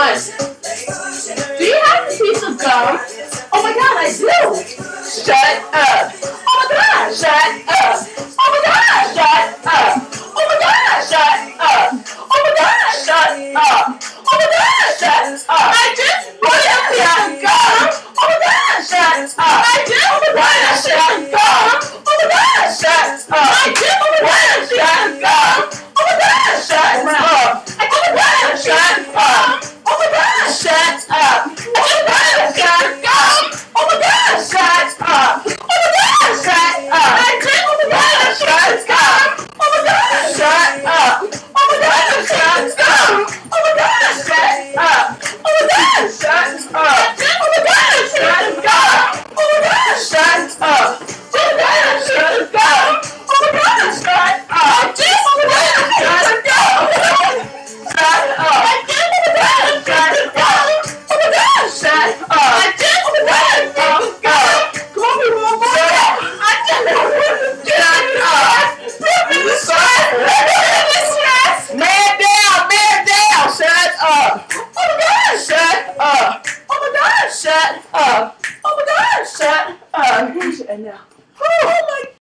Do you have a piece of gum? Oh my god, I do! Shut up! Oh my god, shut up! Oh my god, shut up! Oh my god, shut up! Oh my god, shut up! Oh my god, shut up! I just want a piece of gum! Oh my god, shut up! I just want a piece of gum! Oh my god, shut up! I just want a piece of gum! Oh my god, shut up! I just want a shut up! Oh my god, shut up! I just want a shut gum! Oh my god, shut up! Oh my god, shut up! I just want a shut gum! Oh my god, shut up! Oh my god, shut gum! Oh my god, shut up! Oh my god, shut up! Oh my god, shut gum! Oh my god, shut up! Oh my god, shut gum! Oh my god, shut up! I just want to shut gum! Shut up! I just want to shut gum! Oh my god, shut up! I just want to shut gum! Come on, people, shut up! I just want to shut up! Put me to shut up! Man down! Shut up! Oh my god, shut up! Oh my god, shut up! Oh my god, shut up! And now. Oh my